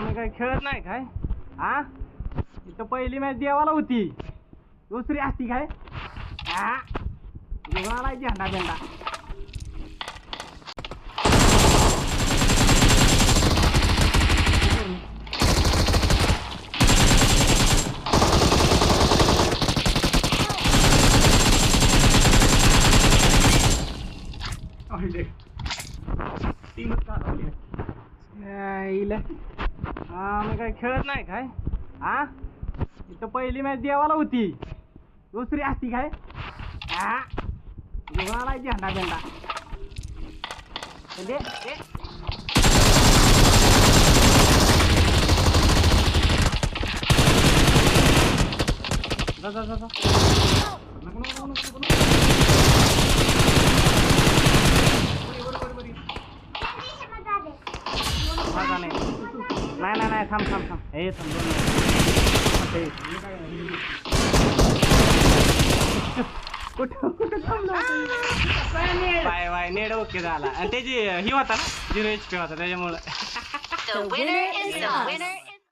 मी काय खेळत नाही काय हा इथं पहिली मॅच देवाला होती दुसरी असती काय हा देवाला झेंडा बेंडा मी काय खेळत नाही काय हा इथं पहिली मॅच देवाला होती दुसरी असती काय हा देवाला झेंडा बेंडा नाही थांब हे कुठं बाय नेड ओके झाला आणि त्याची ही होता ना 0 HP होता त्याच्यामुळं